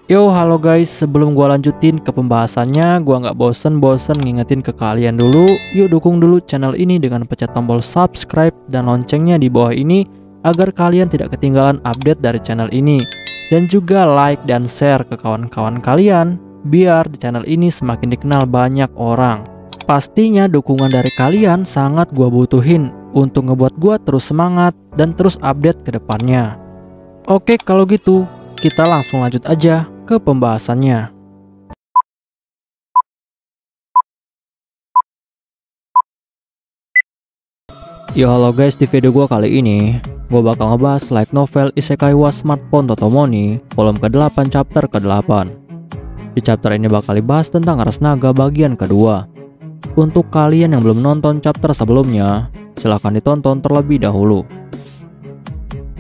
Yo, halo guys, sebelum gua lanjutin ke pembahasannya, gua nggak bosen-bosen ngingetin ke kalian dulu. Yuk dukung dulu channel ini dengan pencet tombol subscribe dan loncengnya di bawah ini agar kalian tidak ketinggalan update dari channel ini. Dan juga like dan share ke kawan-kawan kalian biar di channel ini semakin dikenal banyak orang. Pastinya dukungan dari kalian sangat gua butuhin untuk ngebuat gua terus semangat dan terus update ke depannya. Oke, kalau gitu kita langsung lanjut aja ke pembahasannya. Yo, halo guys, di video gua kali ini gue bakal ngebahas light novel Isekai wa Smartphone Totomoni volume ke-8 chapter ke-8. Di chapter ini bakal dibahas tentang Ras Naga bagian kedua. Untuk kalian yang belum nonton chapter sebelumnya, silahkan ditonton terlebih dahulu.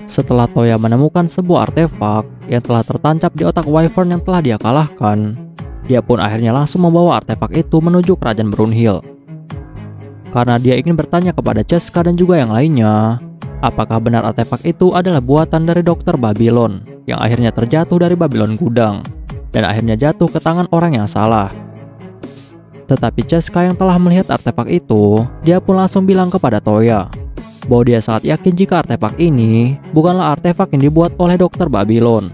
Setelah Toya menemukan sebuah artefak yang telah tertancap di otak Wyvern yang telah dia kalahkan, dia pun akhirnya langsung membawa artefak itu menuju kerajaan Brunhild. Karena dia ingin bertanya kepada Cheska dan juga yang lainnya, apakah benar artefak itu adalah buatan dari Dokter Babylon yang akhirnya terjatuh dari Babylon Gudang dan akhirnya jatuh ke tangan orang yang salah. Tetapi Cheska yang telah melihat artefak itu, dia pun langsung bilang kepada Toya bahwa dia sangat yakin jika artefak ini bukanlah artefak yang dibuat oleh Dokter Babylon.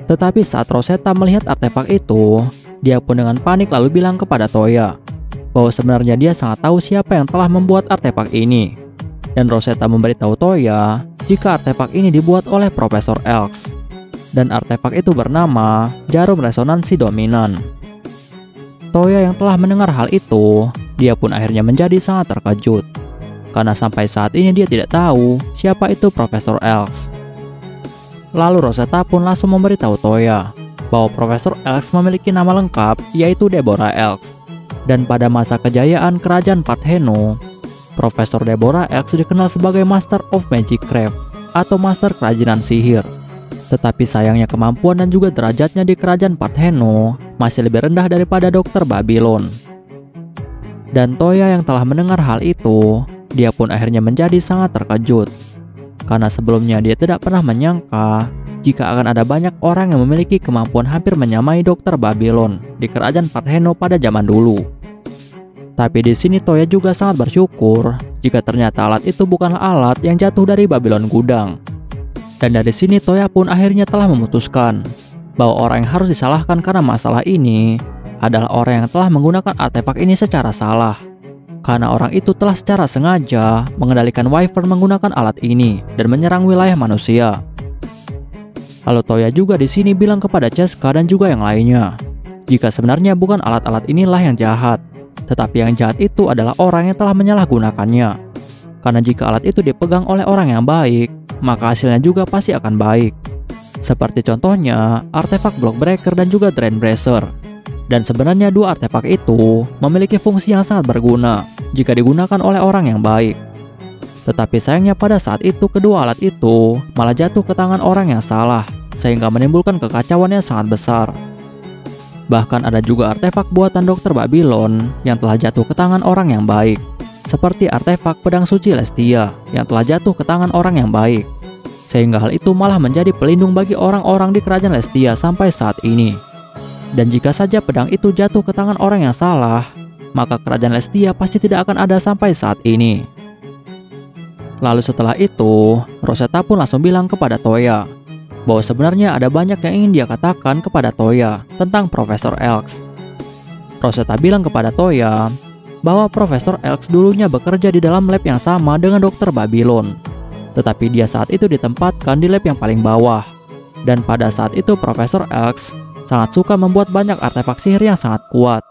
Tetapi saat Rosetta melihat artefak itu, dia pun dengan panik lalu bilang kepada Toya bahwa sebenarnya dia sangat tahu siapa yang telah membuat artefak ini. Dan Rosetta memberitahu Toya jika artefak ini dibuat oleh Profesor Elks. Dan artefak itu bernama Jarum Resonansi Dominan. Toya yang telah mendengar hal itu, dia pun akhirnya menjadi sangat terkejut. Karena sampai saat ini dia tidak tahu siapa itu Profesor Elks. Lalu Rosetta pun langsung memberitahu Toya bahwa Profesor Elks memiliki nama lengkap yaitu Deborah Elks. Dan pada masa kejayaan kerajaan Partheno, Profesor Deborah Elks dikenal sebagai Master of Magic Craft atau Master Kerajinan Sihir. Tetapi sayangnya kemampuan dan juga derajatnya di kerajaan Partheno masih lebih rendah daripada Dokter Babylon. Dan Toya yang telah mendengar hal itu, dia pun akhirnya menjadi sangat terkejut. Karena sebelumnya dia tidak pernah menyangka jika akan ada banyak orang yang memiliki kemampuan hampir menyamai Dokter Babylon di kerajaan Partheno pada zaman dulu. Tapi di sini Toya juga sangat bersyukur jika ternyata alat itu bukanlah alat yang jatuh dari Babylon Gudang. Dan dari sini Toya pun akhirnya telah memutuskan bahwa orang yang harus disalahkan karena masalah ini adalah orang yang telah menggunakan artefak ini secara salah. Karena orang itu telah secara sengaja mengendalikan Wyvern menggunakan alat ini dan menyerang wilayah manusia. Lalu Toya juga di sini bilang kepada Cheska dan juga yang lainnya, jika sebenarnya bukan alat-alat inilah yang jahat, tetapi yang jahat itu adalah orang yang telah menyalahgunakannya. Karena jika alat itu dipegang oleh orang yang baik, maka hasilnya juga pasti akan baik. Seperti contohnya artefak Block Breaker dan juga Drain Bracer. Dan sebenarnya dua artefak itu memiliki fungsi yang sangat berguna jika digunakan oleh orang yang baik. Tetapi sayangnya pada saat itu kedua alat itu malah jatuh ke tangan orang yang salah, sehingga menimbulkan kekacauan yang sangat besar. Bahkan ada juga artefak buatan Dokter Babylon yang telah jatuh ke tangan orang yang baik, seperti artefak Pedang Suci Lestia yang telah jatuh ke tangan orang yang baik. Sehingga hal itu malah menjadi pelindung bagi orang-orang di kerajaan Lestia sampai saat ini. Dan jika saja pedang itu jatuh ke tangan orang yang salah, maka kerajaan Lestia pasti tidak akan ada sampai saat ini. Lalu setelah itu, Rosetta pun langsung bilang kepada Toya bahwa sebenarnya ada banyak yang ingin dia katakan kepada Toya tentang Profesor Elks. Rosetta bilang kepada Toya bahwa Profesor Elks dulunya bekerja di dalam lab yang sama dengan Dokter Babylon. Tetapi dia saat itu ditempatkan di lab yang paling bawah. Dan pada saat itu Profesor Elks sangat suka membuat banyak artefak sihir yang sangat kuat.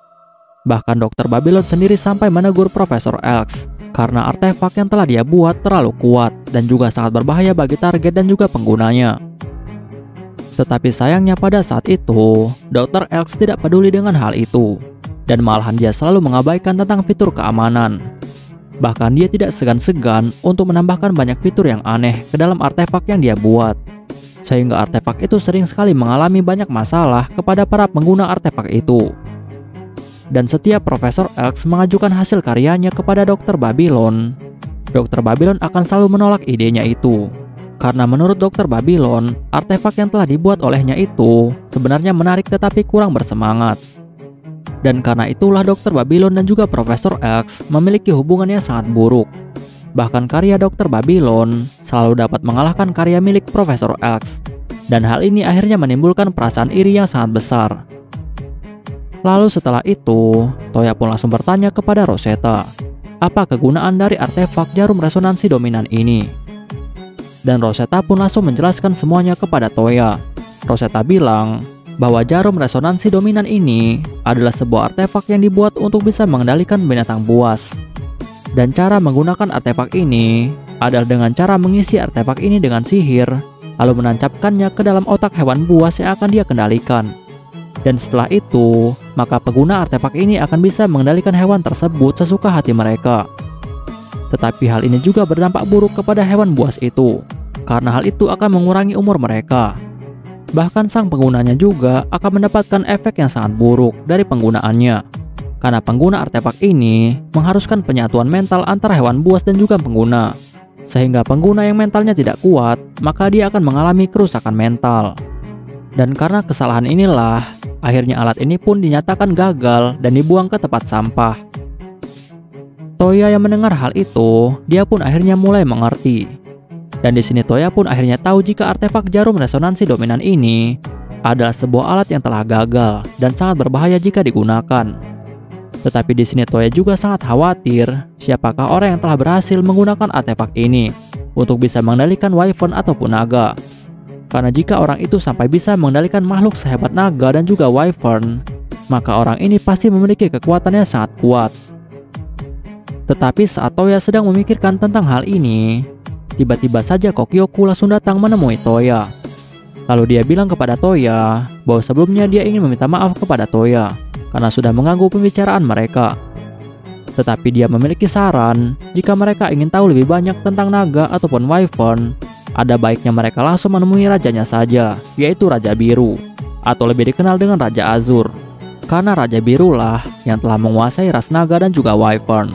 Bahkan Dokter Babylon sendiri sampai menegur Profesor Elks karena artefak yang telah dia buat terlalu kuat dan juga sangat berbahaya bagi target dan juga penggunanya. Tetapi sayangnya pada saat itu, Dr. Elks tidak peduli dengan hal itu, dan malahan dia selalu mengabaikan tentang fitur keamanan. Bahkan dia tidak segan-segan untuk menambahkan banyak fitur yang aneh ke dalam artefak yang dia buat. Sehingga artefak itu sering sekali mengalami banyak masalah kepada para pengguna artefak itu. Dan setiap Profesor Elks mengajukan hasil karyanya kepada Dokter Babylon, Dokter Babylon akan selalu menolak idenya itu. Karena menurut Dokter Babylon, artefak yang telah dibuat olehnya itu sebenarnya menarik tetapi kurang bersemangat. Dan karena itulah Dokter Babylon dan juga Profesor X memiliki hubungan yang sangat buruk. Bahkan karya Dokter Babylon selalu dapat mengalahkan karya milik Profesor X. Dan hal ini akhirnya menimbulkan perasaan iri yang sangat besar. Lalu setelah itu, Toya pun langsung bertanya kepada Rosetta, apa kegunaan dari artefak jarum resonansi dominan ini? Dan Rosetta pun langsung menjelaskan semuanya kepada Toya. Rosetta bilang bahwa jarum resonansi dominan ini adalah sebuah artefak yang dibuat untuk bisa mengendalikan binatang buas. Dan cara menggunakan artefak ini adalah dengan cara mengisi artefak ini dengan sihir, lalu menancapkannya ke dalam otak hewan buas yang akan dia kendalikan. Dan setelah itu, maka pengguna artefak ini akan bisa mengendalikan hewan tersebut sesuka hati mereka. Tetapi hal ini juga berdampak buruk kepada hewan buas itu, karena hal itu akan mengurangi umur mereka. Bahkan sang penggunanya juga akan mendapatkan efek yang sangat buruk dari penggunaannya. Karena pengguna artefak ini mengharuskan penyatuan mental antara hewan buas dan juga pengguna. Sehingga pengguna yang mentalnya tidak kuat, maka dia akan mengalami kerusakan mental. Dan karena kesalahan inilah, akhirnya alat ini pun dinyatakan gagal dan dibuang ke tempat sampah. Toya yang mendengar hal itu, dia pun akhirnya mulai mengerti. Dan di sini Toya pun akhirnya tahu jika artefak jarum resonansi dominan ini adalah sebuah alat yang telah gagal dan sangat berbahaya jika digunakan. Tetapi di sini Toya juga sangat khawatir siapakah orang yang telah berhasil menggunakan artefak ini untuk bisa mengendalikan Wyvern ataupun naga. Karena jika orang itu sampai bisa mengendalikan makhluk sehebat naga dan juga Wyvern, maka orang ini pasti memiliki kekuatan yang sangat kuat. Tetapi saat Toya sedang memikirkan tentang hal ini, tiba-tiba saja Kokyoku langsung datang menemui Toya. Lalu dia bilang kepada Toya bahwa sebelumnya dia ingin meminta maaf kepada Toya karena sudah mengganggu pembicaraan mereka. Tetapi dia memiliki saran, jika mereka ingin tahu lebih banyak tentang naga ataupun Wyvern, ada baiknya mereka langsung menemui rajanya saja, yaitu Raja Biru, atau lebih dikenal dengan Raja Azur. Karena Raja Birulah yang telah menguasai ras naga dan juga Wyvern.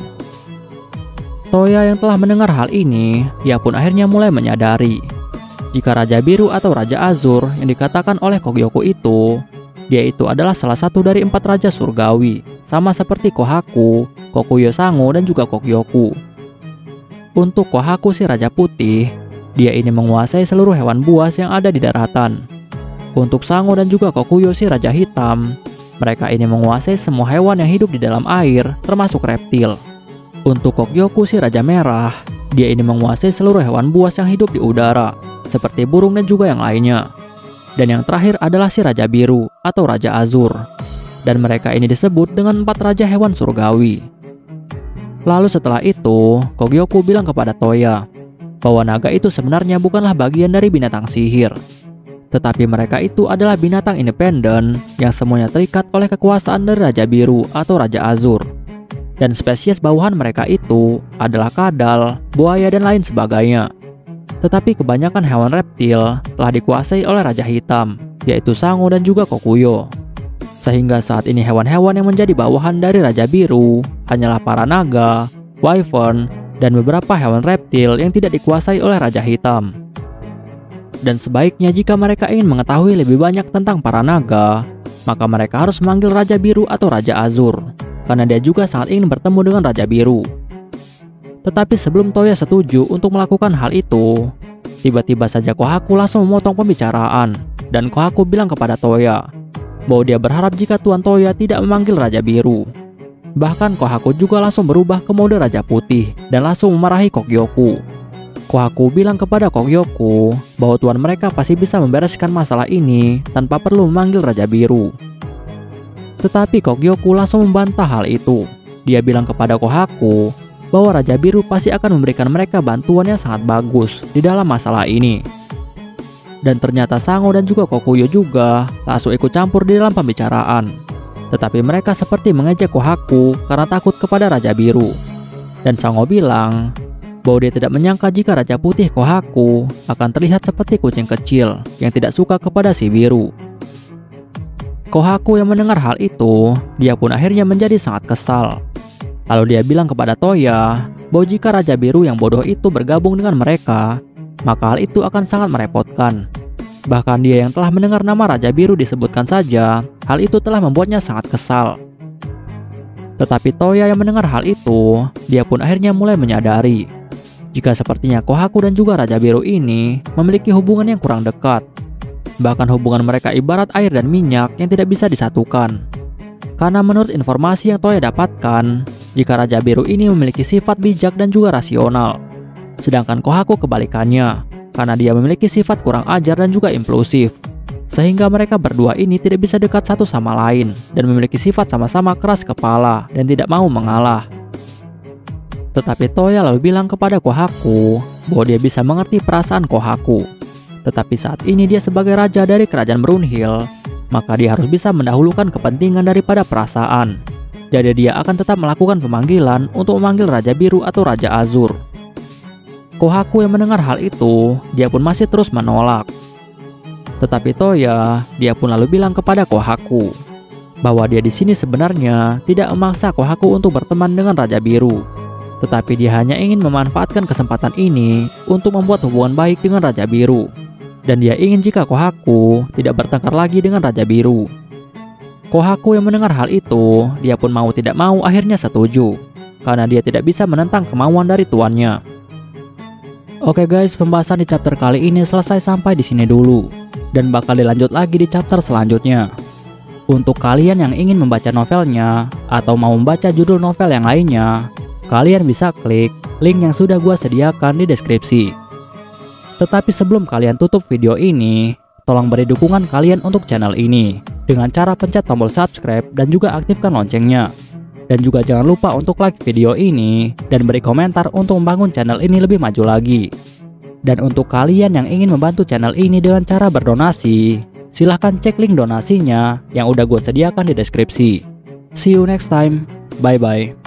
Toya yang telah mendengar hal ini, dia pun akhirnya mulai menyadari jika Raja Biru atau Raja Azur yang dikatakan oleh Kogyoku itu, dia itu adalah salah satu dari 4 raja surgawi, sama seperti Kohaku, Kokuyo Sango, dan juga Kogyoku. Untuk Kohaku si Raja Putih, dia ini menguasai seluruh hewan buas yang ada di daratan. Untuk Sango dan juga Kokuyo si Raja Hitam, mereka ini menguasai semua hewan yang hidup di dalam air, termasuk reptil. Untuk Kogyoku si Raja Merah, dia ini menguasai seluruh hewan buas yang hidup di udara, seperti burung dan juga yang lainnya. Dan yang terakhir adalah si Raja Biru atau Raja Azur. Dan mereka ini disebut dengan 4 raja hewan surgawi. Lalu setelah itu, Kogyoku bilang kepada Toya bahwa naga itu sebenarnya bukanlah bagian dari binatang sihir. Tetapi mereka itu adalah binatang independen yang semuanya terikat oleh kekuasaan dari Raja Biru atau Raja Azur. Dan spesies bawahan mereka itu adalah kadal, buaya, dan lain sebagainya. Tetapi kebanyakan hewan reptil telah dikuasai oleh Raja Hitam, yaitu Sango dan juga Kokuyo. Sehingga saat ini hewan-hewan yang menjadi bawahan dari Raja Biru hanyalah para naga, Wyvern, dan beberapa hewan reptil yang tidak dikuasai oleh Raja Hitam. Dan sebaiknya jika mereka ingin mengetahui lebih banyak tentang para naga, maka mereka harus memanggil Raja Biru atau Raja Azur, karena dia juga sangat ingin bertemu dengan Raja Biru. Tetapi sebelum Toya setuju untuk melakukan hal itu, tiba-tiba saja Kohaku langsung memotong pembicaraan, dan Kohaku bilang kepada Toya bahwa dia berharap jika Tuan Toya tidak memanggil Raja Biru. Bahkan Kohaku juga langsung berubah ke mode Raja Putih dan langsung memarahi Kogyoku. Kohaku bilang kepada Kogyoku bahwa tuan mereka pasti bisa membereskan masalah ini tanpa perlu memanggil Raja Biru. Tetapi Kogyoku langsung membantah hal itu. Dia bilang kepada Kohaku bahwa Raja Biru pasti akan memberikan mereka bantuan yang sangat bagus di dalam masalah ini. Dan ternyata Sango dan juga Kokuyo juga langsung ikut campur di dalam pembicaraan. Tetapi mereka seperti mengejek Kohaku karena takut kepada Raja Biru. Dan Sango bilang bahwa dia tidak menyangka jika Raja Putih Kohaku akan terlihat seperti kucing kecil yang tidak suka kepada si Biru. Kohaku yang mendengar hal itu, dia pun akhirnya menjadi sangat kesal. Lalu dia bilang kepada Toya bahwa jika Raja Biru yang bodoh itu bergabung dengan mereka, maka hal itu akan sangat merepotkan. Bahkan dia yang telah mendengar nama Raja Biru disebutkan saja, hal itu telah membuatnya sangat kesal. Tetapi Toya yang mendengar hal itu, dia pun akhirnya mulai menyadari jika sepertinya Kohaku dan juga Raja Biru ini memiliki hubungan yang kurang dekat. Bahkan hubungan mereka ibarat air dan minyak yang tidak bisa disatukan. Karena menurut informasi yang Toya dapatkan, jika Raja Biru ini memiliki sifat bijak dan juga rasional, sedangkan Kohaku kebalikannya, karena dia memiliki sifat kurang ajar dan juga impulsif. Sehingga mereka berdua ini tidak bisa dekat satu sama lain dan memiliki sifat sama-sama keras kepala dan tidak mau mengalah. Tetapi Toya lalu bilang kepada Kohaku bahwa dia bisa mengerti perasaan Kohaku. Tetapi saat ini dia sebagai raja dari kerajaan Brunhild, maka dia harus bisa mendahulukan kepentingan daripada perasaan. Jadi dia akan tetap melakukan pemanggilan untuk memanggil Raja Biru atau Raja Azur. Kohaku yang mendengar hal itu, dia pun masih terus menolak. Tetapi Toya, dia pun lalu bilang kepada Kohaku bahwa dia di sini sebenarnya tidak memaksa Kohaku untuk berteman dengan Raja Biru. Tetapi dia hanya ingin memanfaatkan kesempatan ini untuk membuat hubungan baik dengan Raja Biru. Dan dia ingin jika Kohaku tidak bertengkar lagi dengan Raja Biru. Kohaku yang mendengar hal itu, dia pun mau tidak mau akhirnya setuju, karena dia tidak bisa menentang kemauan dari tuannya. Oke guys, pembahasan di chapter kali ini selesai sampai di sini dulu, dan bakal dilanjut lagi di chapter selanjutnya. Untuk kalian yang ingin membaca novelnya, atau mau membaca judul novel yang lainnya, kalian bisa klik link yang sudah gua sediakan di deskripsi. Tetapi sebelum kalian tutup video ini, tolong beri dukungan kalian untuk channel ini dengan cara pencet tombol subscribe dan juga aktifkan loncengnya. Dan juga jangan lupa untuk like video ini dan beri komentar untuk membangun channel ini lebih maju lagi. Dan untuk kalian yang ingin membantu channel ini dengan cara berdonasi, silahkan cek link donasinya yang udah gue sediakan di deskripsi. See you next time, bye bye.